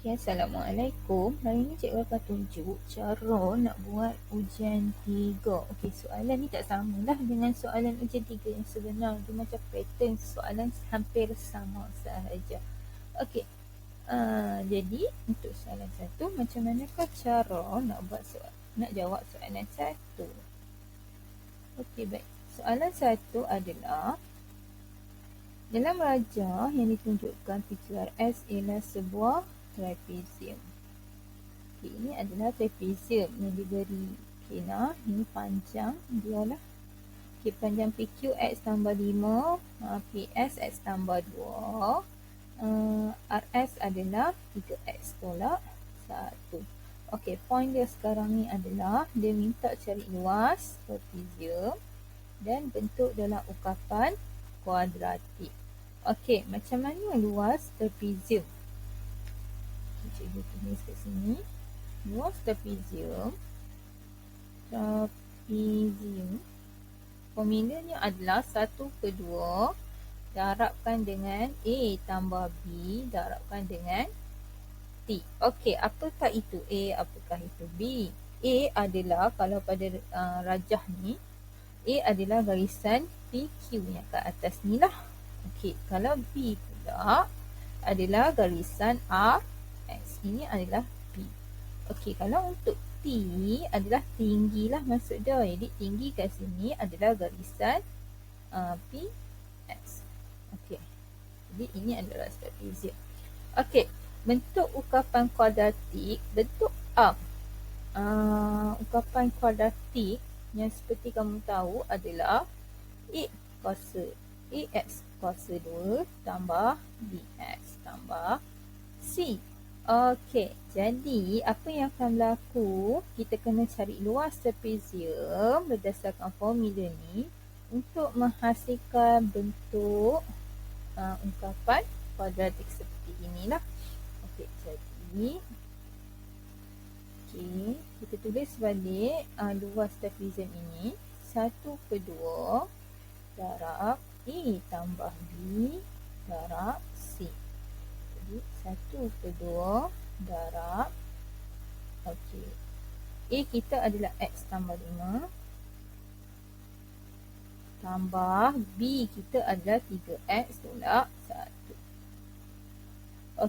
Okay, Assalamualaikum. Hari ni cikgu akan tunjuk cara nak buat ujian 3. Okey, soalan ni tak samalah dengan soalan ujian 3 yang sebenar. Dia macam pattern soalan hampir sama sahaja. Okey, jadi untuk soalan 1, macam manakah cara nak buat nak jawab soalan 1? Okey, baik. Soalan 1 adalah dalam rajah yang ditunjukkan PQRS ialah sebuah trapezium. Okay, ini adalah trapezium yang diberi. Okay, nah, ini panjang dia lah. Okay, panjang PQ X tambah 5, PS X tambah 2, RS adalah 3X tolak 1. Okay, point dia sekarang ni adalah dia minta cari luas trapezium dan bentuk dalam ukapan kuadratik. Okey, macam mana luas trapezium? Cikgu tulis kat sini. Luas trapezium formulanya adalah 1/2 darabkan dengan A tambah B darabkan dengan T. Okey, apakah itu A, apakah itu B? A adalah, kalau pada rajah ni, A adalah garisan PQ yang kat atas ni lah. Okey, kalau B pula adalah garisan RX. Ini adalah B. Okey, kalau untuk T adalah tinggi lah maksud dia. Jadi tinggi kat sini adalah garisan PX. Okey. Jadi ini adalah trapezium. Okey, bentuk ukapan kuadratik, bentuk ukapan kuadratik yang seperti kamu tahu adalah AX kuasa 2 tambah BX tambah C. Okey, jadi apa yang akan berlaku? Kita kena cari luas trapezium berdasarkan formula ni untuk menghasilkan bentuk ungkapan kuadratik seperti inilah. Okey, jadi kita tulis balik luas trapezium ini 1/2 darab A tambah B darab C. Jadi 1/2 darab, okey, A kita adalah X tambah 5 tambah B kita adalah 3X tolak 1.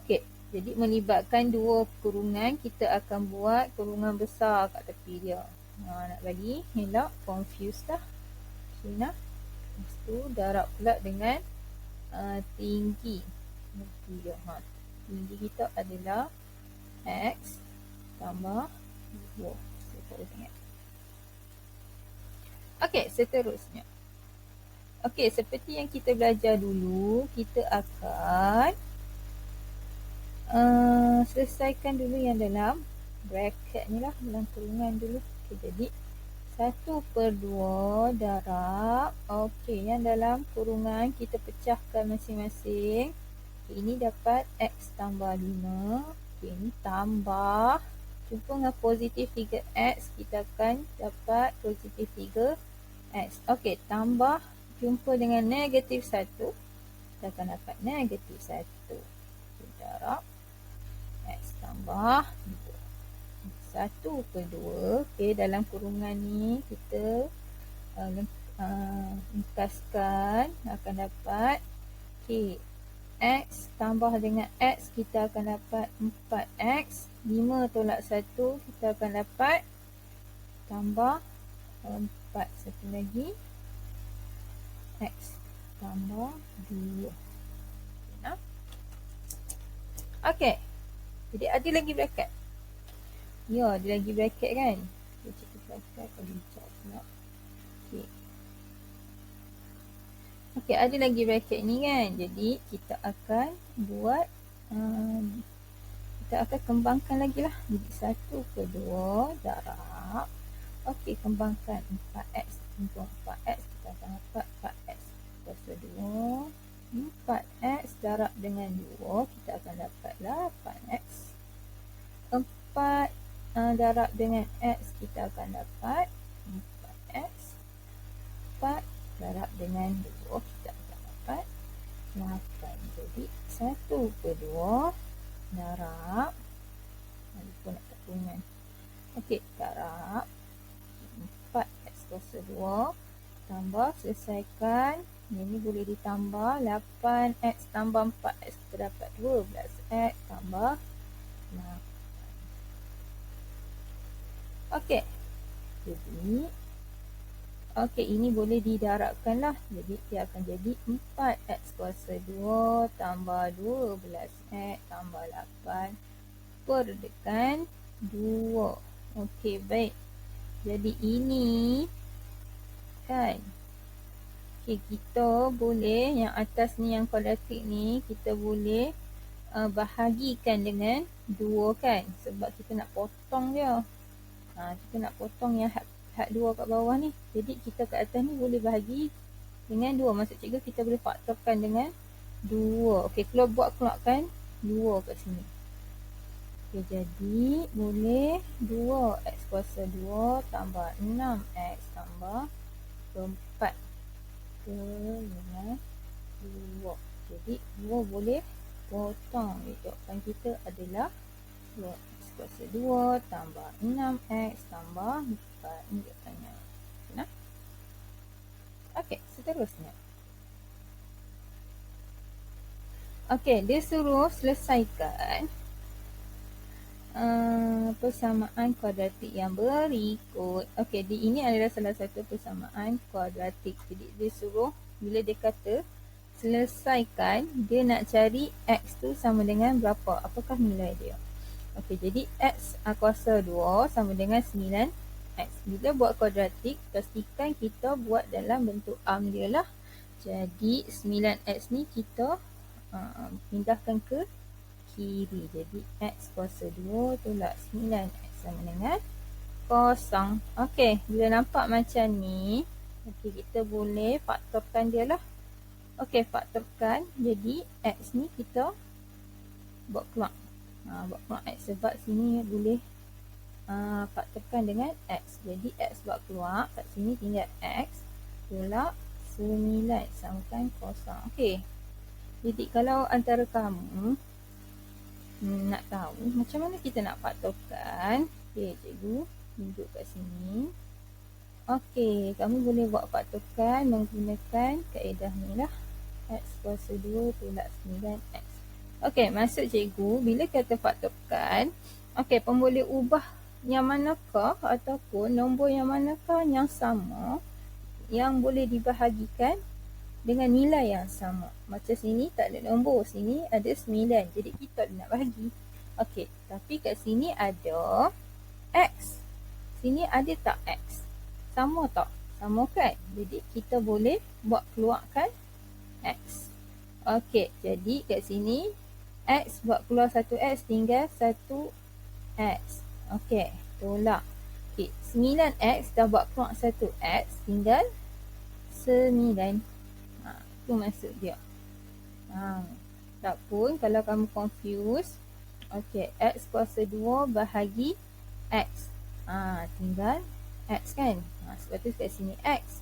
Okey, jadi melibatkan dua kurungan, kita akan buat kurungan besar kat tepi dia. Nak bagi elak confuse lah. Okay, nah. Lepas tu darab pula dengan tinggi dia. Tinggi kita adalah X tambah 2. Okey, seterusnya. Okey, seperti yang kita belajar dulu, kita akan selesaikan dulu yang dalam bracket ni lah, dalam kurungan dulu. Okay, jadi 1/2 darab, okey, yang dalam kurungan kita pecahkan masing-masing. Okay, ini dapat X tambah 5. Okay, ini tambah, jumpa dengan positif 3X, kita akan dapat positif 3X. Okey, tambah, jumpa dengan negatif 1, kita akan dapat negatif 1. Okay, darab X tambah 2. 1/2. Okay, dalam kurungan ni kita ringkaskan, akan dapat X tambah dengan X, kita akan dapat 4X. 5 tolak 1, kita akan dapat tambah 4. Satu lagi, X tambah 2. Okey, jadi ada lagi bracket. Ya, ada lagi bracket kan? Kita cek bracket kalau hijau pula. Okey. Okey, ada lagi bracket ni kan? Jadi kita akan buat kita akan kembangkan lagi lah. Jadi 1/2 darab. Okey, kembangkan 4X untuk 4X, kita akan dapat 4X kuasa 2. 4X darab dengan 2, kita akan dapat 8X. 4 darab dengan X, kita akan dapat 4X. 4 darab dengan 2, kita akan dapat 8. Jadi 1/2 darab Okey, darab 4x kuasa 2 tambah, selesaikan. Ini boleh ditambah 8x tambah 4x, kita dapat 12x tambah 6. Okey, jadi ini boleh didarabkan lah. Jadi dia akan jadi 4x kuasa 2 tambah 12x tambah 8 perdekan 2. Okey, baik. Jadi ini kan. Okey, kita boleh yang atas ni, yang kuadratik ni, kita boleh bahagikan dengan 2 kan. Sebab kita nak potong dia. Kita nak potong yang had 2 kat bawah ni. Jadi kita kat atas ni boleh bahagi dengan 2. Maksud cikgu kita boleh faktorkan dengan 2. Okey, kalau buat keluarkan 2 kat sini. Okey, jadi boleh 2x kuasa 2 tambah 6x tambah 4 dengan 2. Jadi 2 boleh potong. Jawapan kita adalah 2x kuasa 2 tambah 6x tambah 4. Ini jawapannya. Nah. Okey, seterusnya. Okey, dia suruh selesaikan persamaan kuadratik yang berikut. Okey, ini adalah salah satu persamaan kuadratik. Jadi dia suruh, bila dia kata selesaikan, dia nak cari x tu sama dengan berapa, apakah nilai dia. Okey, jadi x kuasa 2 sama dengan 9x. Bila buat kuadratik, pastikan kita buat dalam bentuk dia lah. Jadi 9x ni kita pindahkan ke kiri. Jadi x kuasa 2 tolak 9x sama dengan 0. Okey, bila nampak macam ni, okey, kita boleh faktorkan dia lah. Okey, faktorkan. Jadi x ni kita buat keluar. Buat keluar x sebab sini boleh faktorkan dengan x. Jadi x buat keluar, kat sini tinggal x tolak 9 samakan 0. Okey. Jadi kalau antara kamu nak tahu macam mana kita nak faktorkan, okey, cikgu tunjuk kat sini. Okey, kamu boleh buat faktorkan menggunakan kaedah ni lah. X kuasa 2 tolak 9x. Okey, maksud cikgu bila kata faktorkan, okey, pun boleh ubah yang manakah ataupun nombor yang manakah yang sama yang boleh dibahagikan dengan nilai yang sama. Macam sini tak ada nombor, sini ada 9. Jadi kita nak bahagi. Okey, tapi kat sini ada x. Sini ada tak x? Sama tak? Sama kan? Jadi kita boleh buat keluarkan x. Okey, jadi kat sini x buat keluar 1x tinggal 1x. Okey, tolak. Okey, 9x dah buat keluar 1x tinggal 9. Itu maksud dia. Tak pun kalau kamu confuse. Okey, x kuasa 2 bahagi x. Tinggal x kan. Sebab tu kat sini x.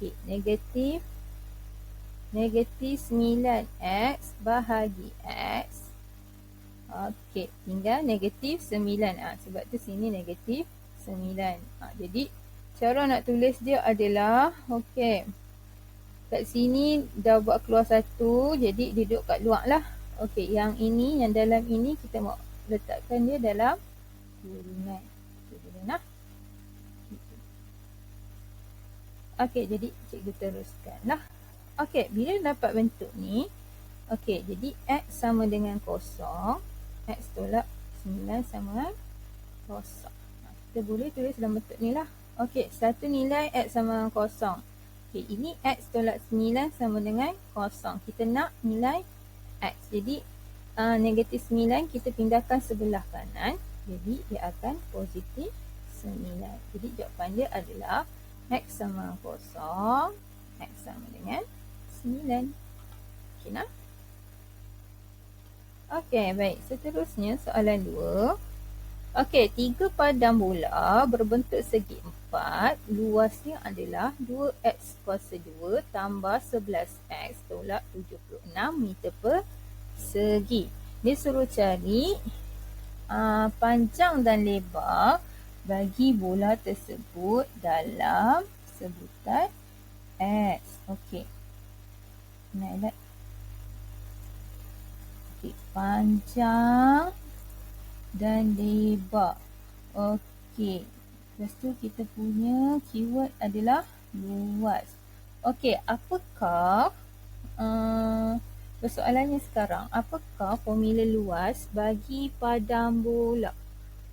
Okey, negatif 9x bahagi x. Okey, tinggal negatif 9. Sebab tu sini negatif 9. Jadi cara nak tulis dia adalah, okey, kat sini dah buat keluar 1, jadi duduk kat luar lah. Okey, yang ini, yang dalam ini kita mau letakkan dia dalam kurungan. Nah. Okey, jadi cikgu teruskan lah. Okey, bila dapat bentuk ni, okey, jadi x sama dengan 0, x tolak 9 sama 0. Kita boleh tulis dalam bentuk ni lah. Okey, satu nilai x sama 0. Okey, ini x tolak 9 sama dengan 0. Kita nak nilai x. Jadi, negatif 9 kita pindahkan sebelah kanan. Jadi, dia akan positif 9. Jadi, jawapan dia adalah x sama 0, x sama dengan 9. Okey, nak? Okey, baik. Seterusnya, soalan 2. Okey, 3 padang bola berbentuk segi 4, luasnya adalah 2x kuasa 2 tambah 11x tolak 76 meter persegi. Dia suruh cari panjang dan lebar bagi bola tersebut dalam sebutan X. Okey. Naik. Okey, panjang dan lebar. Okey. Lepas tu kita punya keyword adalah luas. Okey, apakah persoalannya sekarang, apakah formula luas bagi padang bola?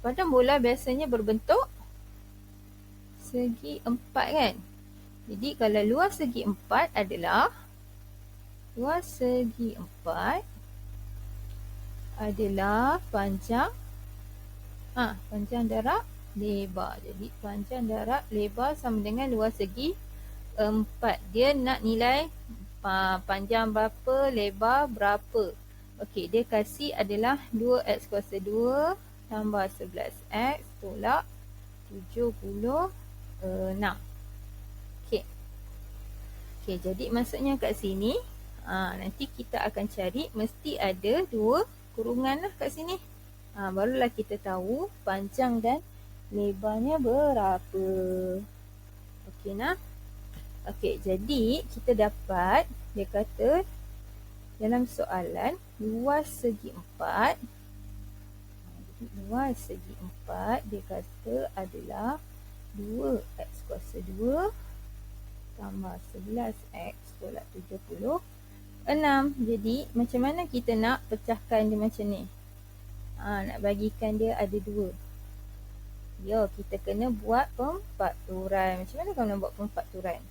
Padang bola biasanya berbentuk segi empat kan? Jadi kalau luas segi empat adalah panjang darab lebar. Jadi panjang darab lebar sama dengan luas segi 4. Dia nak nilai panjang berapa, lebar berapa. Okey, dia kasih adalah 2x kuasa 2 tambah 11x tolak 76. Okey, jadi maksudnya kat sini nanti kita akan cari mesti ada 2 kurungan lah kat sini. Barulah kita tahu panjang dan lebarnya berapa. Okey nah. Okey, jadi kita dapat, dia kata dalam soalan luas segi 4. Jadi luas segi 4 dia kata adalah 2x kuasa 2 tambah 11x tolak 76. Jadi macam mana kita nak pecahkan dia macam ni? Nak bagikan dia ada 2. Ya, kita kena buat pemfaktoran. Macam mana kau nak buat pemfaktoran?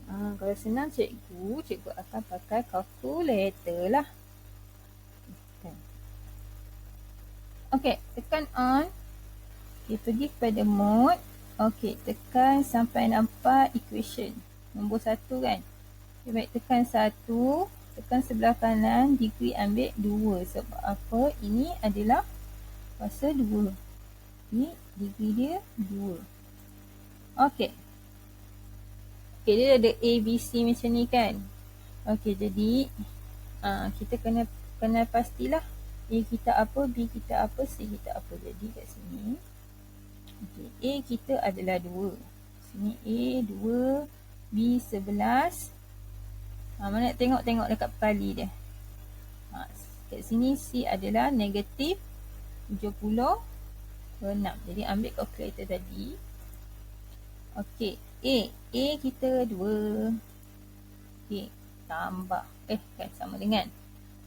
Kalau senang cikgu akan pakai kalkulator lah. Okey, tekan on. Okay, pergi kepada mode. Okey, tekan sampai nampak equation. Nombor 1 kan? Okay, baik, tekan 1. Tekan sebelah kanan, degree ambil 2. Sebab apa? Ini adalah kuasa 2. Ini degree dia 2. Okey. Okey, dia ada A, B, C macam ni kan? Okey, jadi kita kena pastilah A kita apa, B kita apa, C kita apa. Jadi kat sini, okay, A kita adalah 2. Sini A 2, B 11. Mana nak tengok dekat pekali dia. Kat sini C adalah negatif 76. Jadi ambil kalkulator tadi. Okey, A kita 2. Okey, tambah. Kan sama dengan.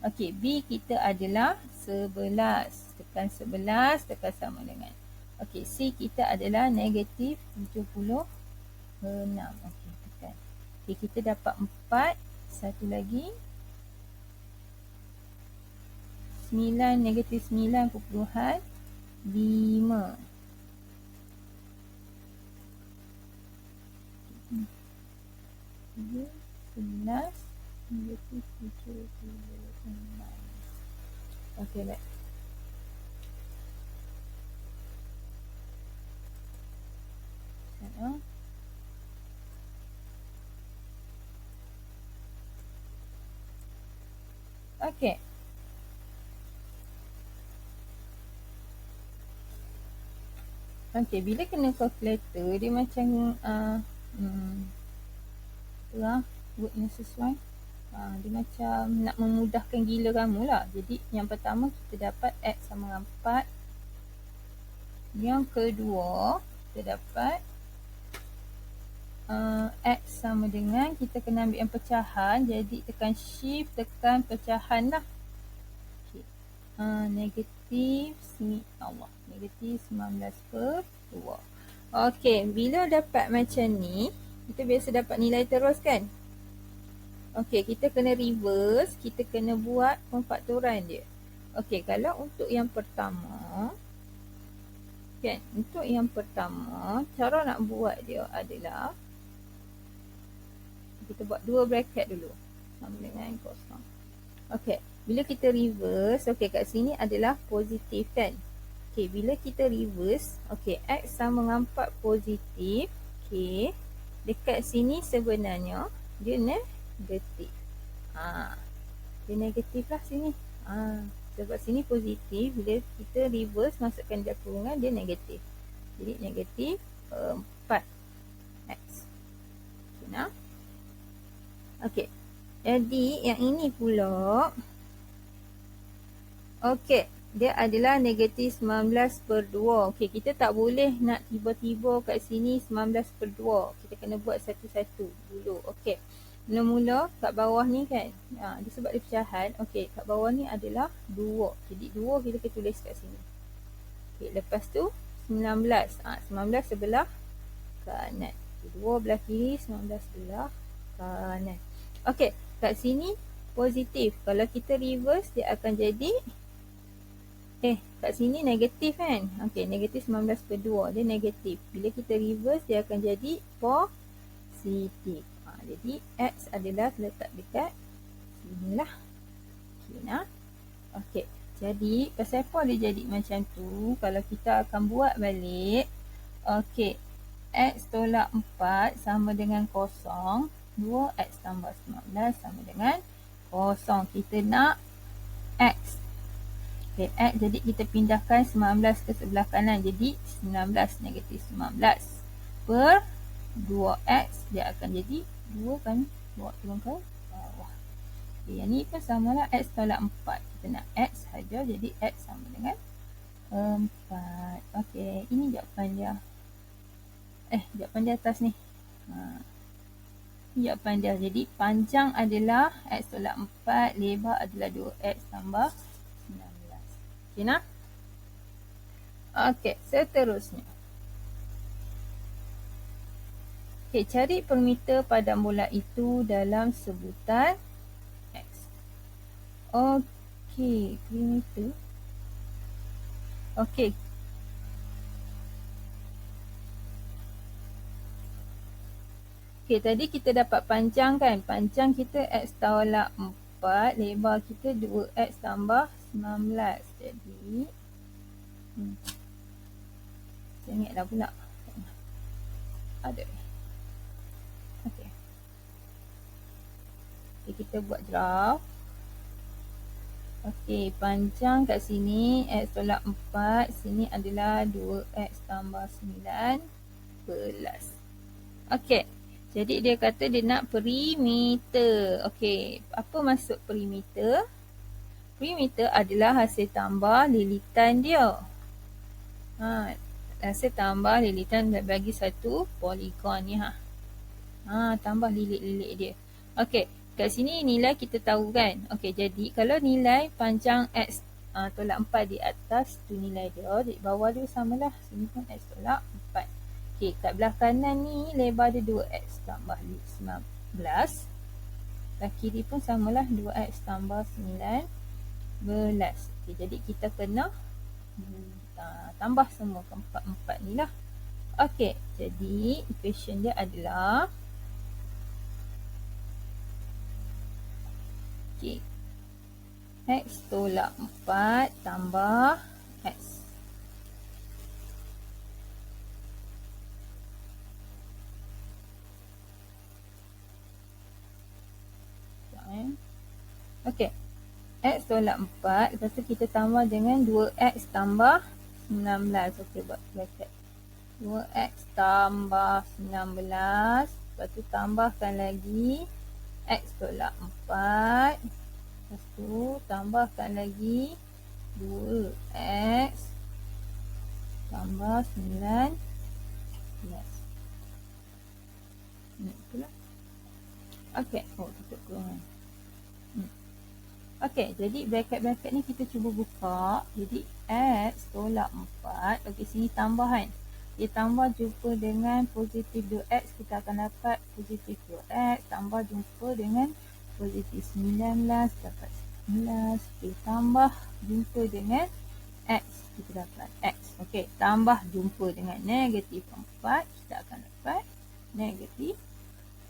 Okey, B kita adalah 11. Tekan 11, tekan sama dengan. Okey, C kita adalah negatif 76. Okey, tekan. Okey, kita dapat 4. Satu lagi. 9, negatif 9.5. 11, negatif 76. Okey, baik. Okey. Okey, bila kena kalkulator, dia macam wordnya sesuai. Dia macam nak memudahkan gila kamu lah. Jadi yang pertama kita dapat X sama dengan 4. Yang kedua kita dapat X sama dengan, kita kena ambil yang pecahan. Jadi tekan shift, tekan pecahan lah. Okay. Negatif 19/2. Okey, bila dapat macam ni, kita biasa dapat nilai terus kan? Okey, kita kena reverse, kita kena buat pemfaktoran dia. Okey, kalau untuk yang pertama, kan? Untuk yang pertama, cara nak buat dia adalah kita buat 2 bracket dulu sama dengan kosong. Okey, bila kita reverse, okey, kat sini adalah positif kan? Okey, bila kita reverse, okey, X sama dengan 4 positif. Okey, dekat sini sebenarnya dia negatif. Dia negatif lah sini. Sebab sini positif, bila kita reverse masukkan dia kurungan, dia negatif. Jadi negatif 4x. Okay, nah. Okey. Jadi yang ini pula, okey, dia adalah negatif 19/2. Okey, kita tak boleh nak tiba-tiba kat sini 19/2. Kita kena buat satu-satu dulu. Okey. Mula-mula kat bawah ni kan, dia sebab dia pecahan. Okey, kat bawah ni adalah 2. Jadi 2 kita tulis kat sini. Okey, lepas tu 19. 19 sebelah kanan. 2 belah kiri, 19 sebelah kanan. Okey, kat sini positif. Kalau kita reverse, dia akan jadi kat sini negatif kan. Okey, negatif 19/2. Dia negatif. Bila kita reverse, dia akan jadi positif. Jadi X adalah letak dekat sini lah. Okey, nah. Okey, jadi pasal apa dia jadi macam tu? Kalau kita akan buat balik, okey, X tolak 4 sama dengan kosong. 2X tambah 19 sama dengan kosong. Kita nak X. Okay, X jadi kita pindahkan 19 ke sebelah kanan. Jadi 19 negatif 19 per 2X. Dia akan jadi 2 kan. Bawa turun ke bawah. Okay, yang ni pun samalah X tolak 4. Kita nak X saja. Jadi X sama dengan 4. Okay, ini jawapan dia. Jawapan dia atas ni. Jawapan dia. Jadi panjang adalah X tolak 4, lebar adalah 2X tambah 19. Okey nah? Okey, seterusnya. Okey, cari perimeter padang bola itu dalam sebutan X. Okey, perimeter. Okey. Okey, tadi kita dapat panjang kan? Panjang kita X tolak 4, lebar kita 2X tambah 19. Jadi, sengit dah pula. Ada. Okey. Okay, kita buat graf. Okey, panjang kat sini X tolak 4, sini adalah 2X tambah 19 belas. Okey. Jadi dia kata dia nak perimeter. Okey, apa maksud perimeter? Perimeter adalah hasil tambah lilitan dia. Hasil tambah lilitan bagi satu poligon ni. Tambah lilit-lilit dia. Okey, kat sini nilai kita tahu kan. Okey, jadi kalau nilai panjang X tolak 4 di atas tu nilai dia, di bawah dia samalah. Sini pun X tolak 4. Okey, kat belah kanan ni lebar dia 2X tambah 19. Belah kiri pun samalah 2X tambah 19. Okey, jadi kita kena tambah semua keempat-empat ni lah. Okey, jadi equation dia adalah X tolak 4 tambah X. Okey, X tolak 4, lepas tu kita tambah dengan 2X tambah 19. Okey, buat bracket. 2X tambah 19, lepas tu tambahkan lagi X tolak 4. Lepas tu tambahkan lagi 2X tambah 19. Itulah. Okey, tutup kurungan. Okey, jadi bracket-bracket ni kita cuba buka. Jadi X tolak 4. Okey, sini tambahan. Dia tambah jumpa dengan positif 2X, kita akan dapat positif 2X. Tambah jumpa dengan positif 19, dapat 19. Okey, tambah jumpa dengan X, kita dapat X. Okey, tambah jumpa dengan negatif 4, kita akan dapat negatif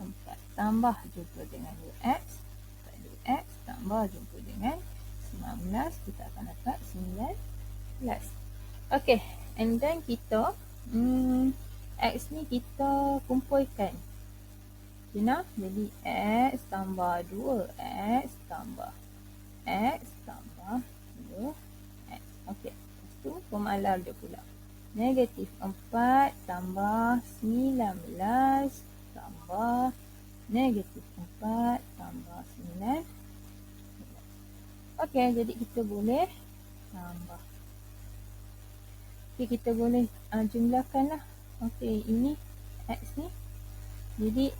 4. Tambah jumpa dengan 2X, dapat 2X. Tambah jumpa dengan 19, kita akan dapat 19. Okey, and then kita X ni kita kumpulkan. Jadi X tambah 2X tambah X tambah 2X. Okey, lepas tu pemalar dia pula. Negatif 4 tambah 19 tambah negatif 4 tambah 9. Okey, jadi kita boleh tambah. Okey, kita boleh jumlahkan lah. Okey, ini X ni. Jadi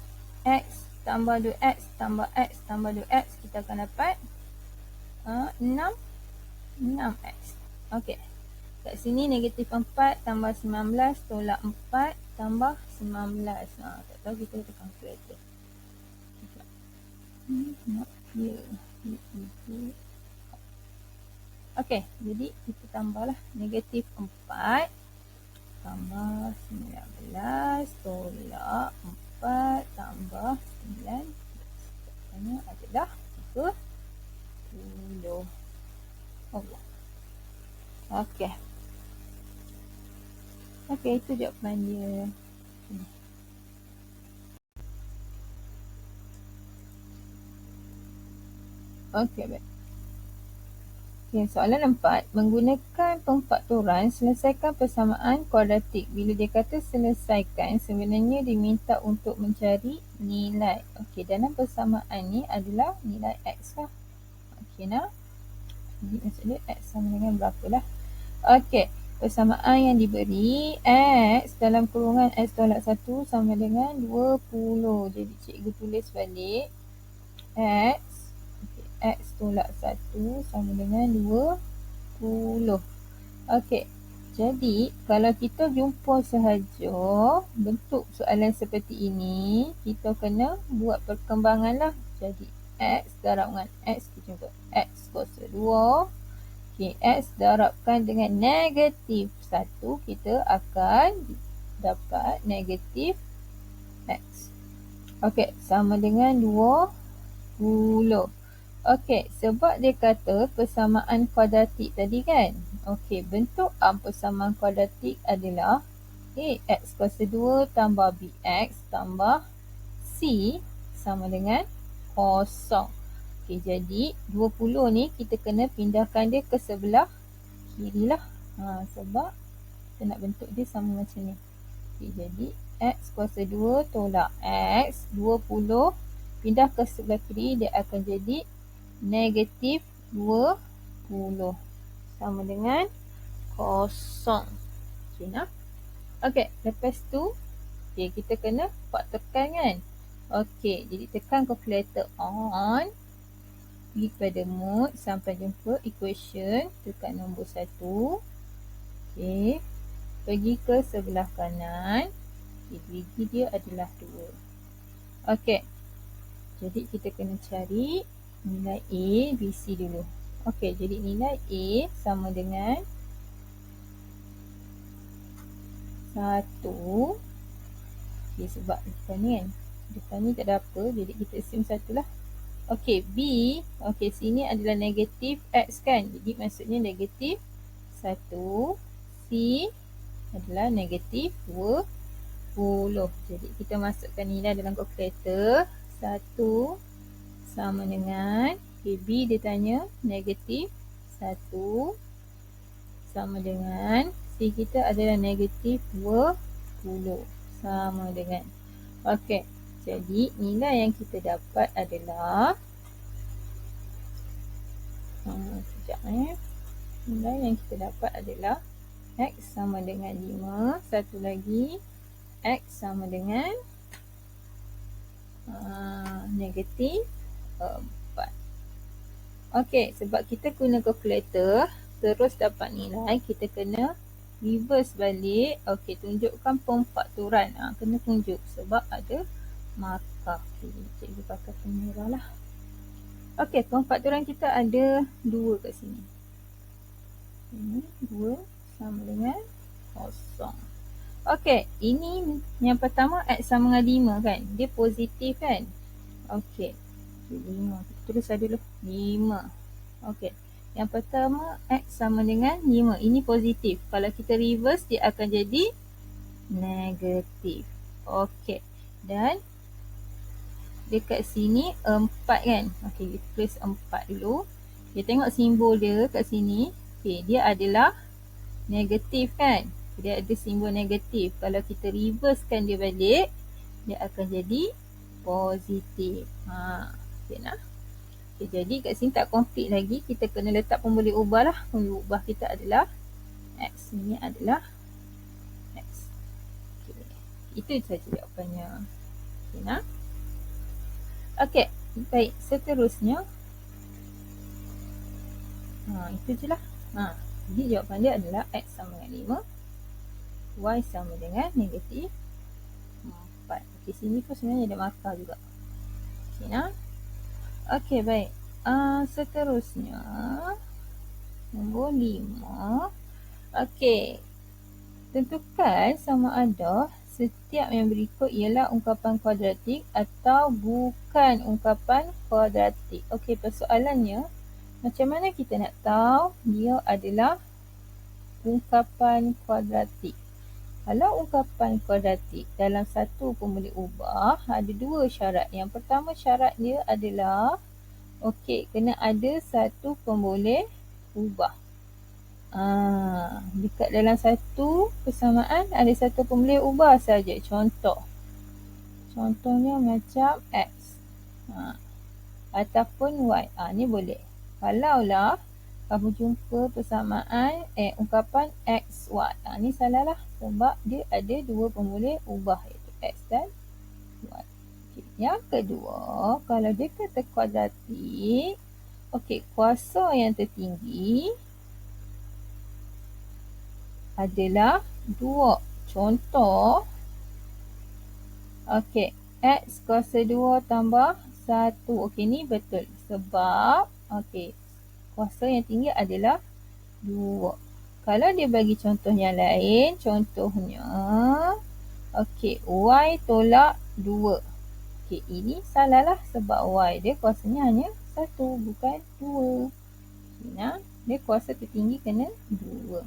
X tambah 2X tambah X tambah 2X, kita akan dapat 6X. Okey. Kat sini negatif 4 tambah 19 tolak 4 tambah 19. Tak tahu, kita tekan calculator. Not here. Okey, jadi kita tambahlah negatif 4 tambah 19 tolak 4 tambah 9. Jawapannya adalah 30. Allah. Okey. Okey, itu jawapan dia. Okey, baik. Okay, soalan 4. Menggunakan pemfaktoran, selesaikan persamaan kuadratik. Bila dia kata selesaikan, sebenarnya diminta untuk mencari nilai. Okey, dalam persamaan ni adalah nilai X lah. Okey, nah. Jadi maksudnya X sama dengan berapa lah. Okey, persamaan yang diberi X dalam kurungan X tolak 1 sama dengan 20. Jadi cikgu tulis balik X. X tolak 1 sama dengan 20. Okey, jadi kalau kita jumpa sahaja bentuk soalan seperti ini, kita kena buat perkembangan lah. Jadi X darab dengan X, kita jumpa X kuasa 2. Okey, X darabkan dengan negatif 1, kita akan dapat negatif X. Okey, sama dengan 20. Okey, sebab dia kata persamaan kuadratik tadi kan. Okey, bentuk persamaan kuadratik adalah X kuasa 2 tambah BX tambah C sama dengan 0. Okey, jadi 20 ni kita kena pindahkan dia ke sebelah kiri lah. Sebab kita nak bentuk dia sama macam ni. Okey, jadi X kuasa 2 tolak X 20 pindah ke sebelah kiri, dia akan jadi negatif 20 sama dengan 0. Okey, nah. Okey, lepas tu kita kena faktorkan kan. Okey, jadi tekan calculator on, pergi pada mode sampai jumpa equation, tekan nombor 1. Okey, pergi ke sebelah kanan, gigi dia adalah 2. Okey, jadi kita kena cari nilai A, B, C dulu. Okey, jadi nilai A sama dengan 1. Okey, sebab depan ni kan. Depan ni tak ada apa, jadi kita assume 1 lah. Okey, B. Okey, sini adalah negatif X kan. Jadi maksudnya negatif 1. C adalah negatif 20. Jadi kita masukkan nilai dalam calculator. 1 sama dengan B dia tanya negatif 1 sama dengan C kita adalah negatif 20 sama dengan. Okey, jadi nilai yang kita dapat adalah nilai yang kita dapat adalah X sama dengan 5, satu lagi X sama dengan negatif 4. Okey, sebab kita guna calculator terus dapat nilai, kita kena reverse balik. Okey, tunjukkan pemfaktoran. Kena tunjuk sebab ada markah. Okey, cikgu pakai pemerah lah. Okey, pemfaktoran kita ada 2 kat sini. Ini 2 sama dengan 0. Okey, ini yang pertama X sama dengan 5 kan. Dia positif kan. Okey, 5. Kita tulis dulu 5. Okey, yang pertama X sama dengan 5. Ini positif. Kalau kita reverse, dia akan jadi negatif. Okey, dan dekat sini 4 kan. Okey, kita tulis 4 dulu. Kita tengok simbol dia kat sini. Okey, dia adalah negatif kan. Dia ada simbol negatif. Kalau kita reversekan dia balik, dia akan jadi positif. Okay nah. Okay, jadi kat sini tak complete lagi. Kita kena letak pemboleh ubah lah. Pemboleh ubah kita adalah X. Ini adalah X. Okay. Itu saja jawapannya. Okay nah. Okay. Baik. Seterusnya. Itu je lah. Jadi jawapan dia adalah X sama dengan 5. Y sama dengan negatif 4. Okay, sini pun sebenarnya ada markah juga. Okay nah. Okay, baik. Seterusnya. Nombor 5. Okay. Tentukan sama ada setiap yang berikut ialah ungkapan kuadratik atau bukan ungkapan kuadratik. Okay, persoalannya. Macam mana kita nak tahu dia adalah ungkapan kuadratik? Kalau ungkapan kuadratik dalam satu pemboleh ubah, ada dua syarat. Yang pertama syarat dia adalah kena ada satu pemboleh ubah. Dekat dalam satu persamaan ada satu pemboleh ubah saja. Contohnya macam X. Ataupun Y. Ni boleh. Kalaulah kamu jumpa persamaan ungkapan XY. Ni salah lah sebab dia ada dua pemboleh ubah iaitu X dan Y. Okay. Yang kedua, kalau dia kata kuadratik, kuasa yang tertinggi adalah 2. Contoh, X kuasa 2 tambah 1. Ni betul sebab kuasa yang tinggi adalah 2. Kalau dia bagi contoh yang lain, contohnya Y tolak 2. Ini salah lah sebab Y dia kuasanya hanya 1 bukan 2. Nah, dia kuasa tertinggi kena 2.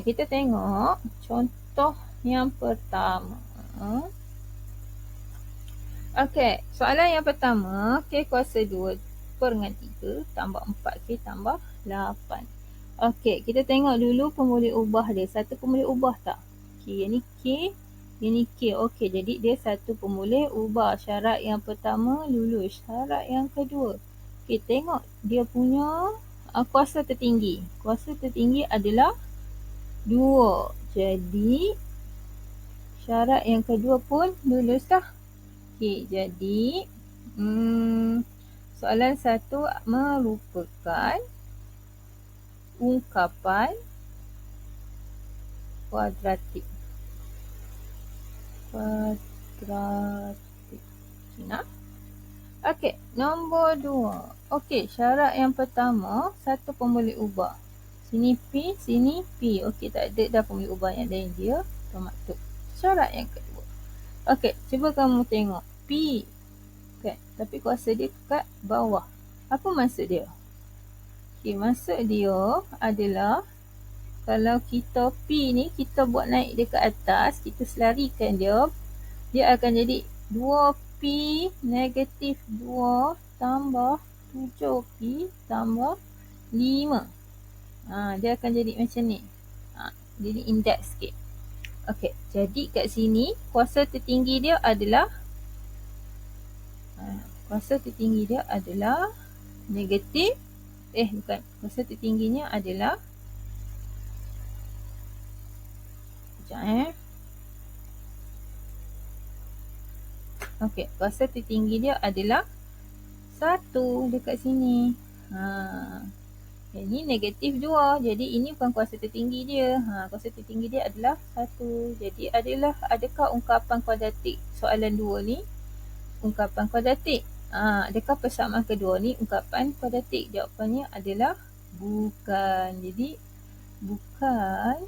Kita tengok contoh yang pertama. Soalan yang pertama, K kuasa 2 dengan 3 tambah 4K tambah 8. Kita tengok dulu pemboleh ubah dia. Satu pemboleh ubah tak? Yang ni K, yang ni K. Jadi dia satu pemboleh ubah. Syarat yang pertama lulus. Syarat yang kedua. Tengok dia punya kuasa tertinggi. Kuasa tertinggi adalah 2. Jadi syarat yang kedua pun lulus dah. Jadi soalan 1 merupakan ungkapan kuadratik. Nombor 2. Syarat yang pertama, satu pemboleh ubah. Sini P, sini P. Tak ada dah pemboleh ubah yang lain, dia bermaktub. Syarat yang kedua. Cuba kamu tengok P. Tapi kuasa dia kat bawah. Apa maksud dia? Maksud dia adalah kalau kita P ni kita buat naik dia ke atas, kita selarikan dia, dia akan jadi 2P negatif 2 tambah 7P tambah 5. Dia akan jadi macam ni. Jadi indeks sikit. Jadi kat sini kuasa tertinggi dia adalah negatif. Bukan. Kuasa tertingginya adalah kuasa tertinggi dia adalah 1 dekat sini. Ini negatif 2. Jadi ini bukan kuasa tertinggi dia. Kuasa tertinggi dia adalah 1. Jadi adakah ungkapan kuadratik soalan 2 ni ungkapan kuadratik? Adakah persamaan kedua ni ungkapan kuadratik? Jawapannya adalah bukan. Jadi bukan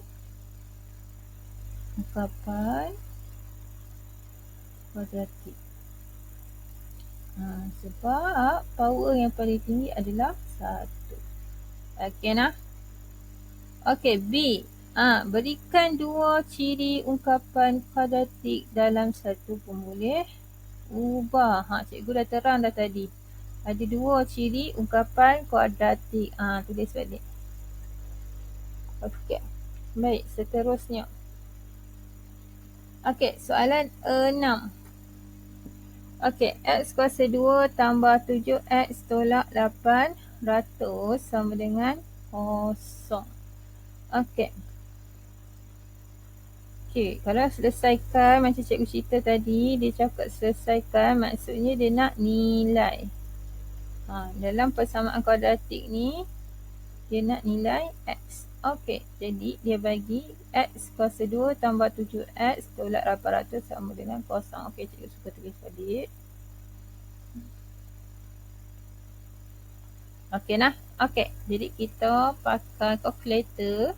ungkapan kuadratik. Sebab power yang paling tinggi adalah 1. Nah. B. Berikan 2 ciri ungkapan kuadratik dalam satu pemboleh ubah. Cikgu dah terang dah tadi. Ada 2 ciri ungkapan kuadratik. Tulis balik. Baik, seterusnya. Okey, soalan 6. Okey, X kuasa 2 tambah 7X tolak 800 sama dengan 0. Okey. Okey, kalau selesaikan macam cikgu cerita tadi, dia cakap selesaikan maksudnya dia nak nilai. Dalam persamaan kuadratik ni, dia nak nilai X. Okey, jadi dia bagi X kuasa 2 tambah 7X tolak 800 sama dengan 0. Okey, cikgu suka tulis balik. Okey nah. Okey, jadi kita pakai calculator.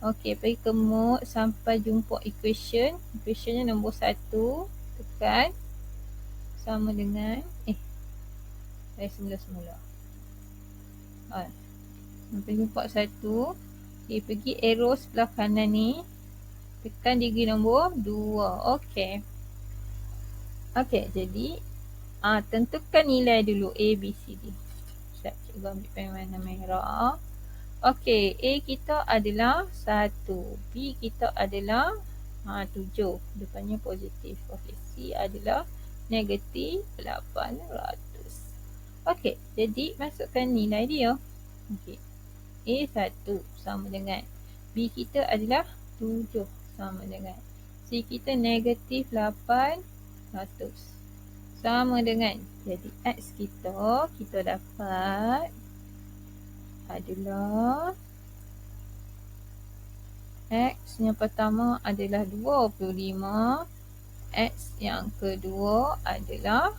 Okey, pergi ke mode sampai jumpa equation. Equationnya nombor 1. Tekan. Sama dengan, dari semula-semula. Sampai jumpa 1. Okay, pergi arrow sebelah kanan ni. Tekan degree nombor 2. Okey. Okey, jadi tentukan nilai dulu A, B, C, D. Sekejap, cikgu ambil pen warna merah. Okey, A kita adalah 1. B kita adalah 7. Depannya positif. Okey, C adalah negatif 800. Okey, jadi masukkan nilai dia. Okey, A 1 sama dengan B kita adalah 7 sama dengan C kita negatif 800 sama dengan, jadi X kita dapat adalah X yang pertama adalah 25. X yang kedua adalah,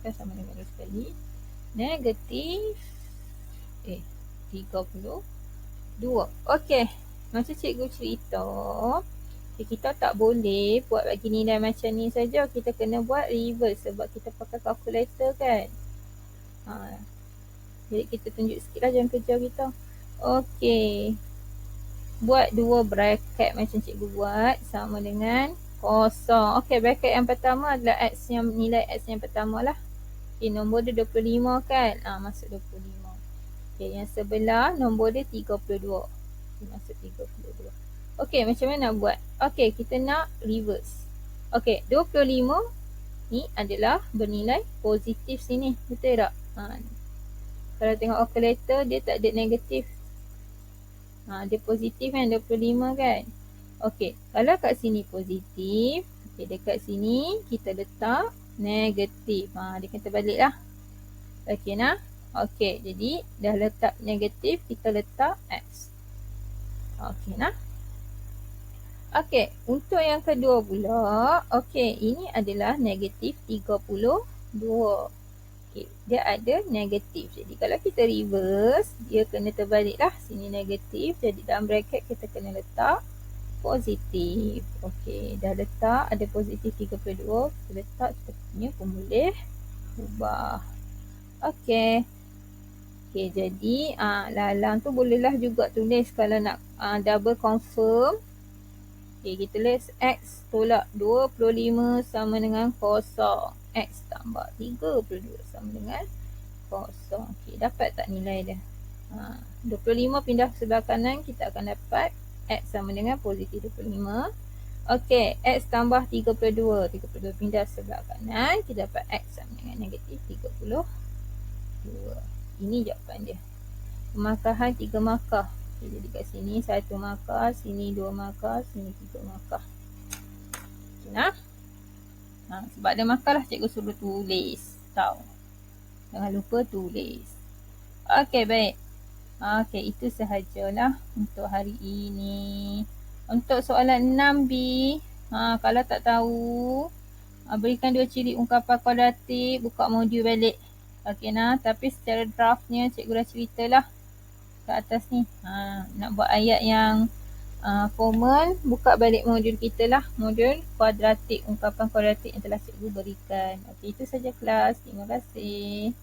kita sama dengan sekali, negatif 32. Okey, macam cikgu cerita, kita tak boleh buat bagi nilai macam ni saja. Kita kena buat reverse sebab kita pakai calculator kan. Jadi kita tunjuk sikit lah jam kerja kita. Okey, buat 2 bracket macam cikgu buat sama dengan 0. Okey, bracket yang pertama adalah X yang, nilai X yang pertama lah. Okey, nombor dia 25 kan. Masuk 25. Okey, yang sebelah nombor dia 32. Okey, masuk 32. Okey, macam mana nak buat? Okey, kita nak reverse. Okey, 25 ni adalah bernilai positif sini. Betul tak? Kalau tengok calculator dia tak ada negatif. Dia positif kan, 25 kan. Okey, kalau kat sini positif, okey, dekat sini kita letak negatif. Dia kata balik lah. Okey nah. Okey, jadi dah letak negatif, kita letak X. Okey nah. Okey, untuk yang kedua pula, okey, ini adalah negatif 32. Okay, dia ada negatif. Jadi kalau kita reverse, dia kena terbalik lah. Sini negatif. Jadi dalam bracket kita kena letak positif. Okey, dah letak ada positif 32. Kita letak, kita punya pun boleh ubah. Okey. Okey, jadi lalang tu bolehlah juga tulis kalau nak double confirm. Okey, kita tulis X tolak 25 sama dengan 0. X tambah 32 sama dengan 0. Okey, dapat tak nilai dia? 25 pindah sebelah kanan, kita akan dapat X sama dengan positif 25. Okey, X tambah 32. 32 pindah sebelah kanan, kita dapat X sama dengan negatif 32. Ini jawapan dia. Pemarkahan 3 markah. Okay, jadi kat sini 1 markah, sini 2 markah, sini 3 markah. Okay, nah. Sebab ada markah lah cikgu suruh tulis. Tahu. Jangan lupa tulis. Okey, baik. Okey, itu sahajalah untuk hari ini. Untuk soalan 6B, kalau tak tahu, berikan 2 ciri ungkapan kuadratik, buka modul balik. Okey nah, tapi secara draftnya cikgu dah ceritalah kat atas ni. Nak buat ayat yang formal, buka balik modul kita lah, modul kuadratik, ungkapan kuadratik yang telah cikgu berikan. Okey, itu saja kelas. Terima kasih.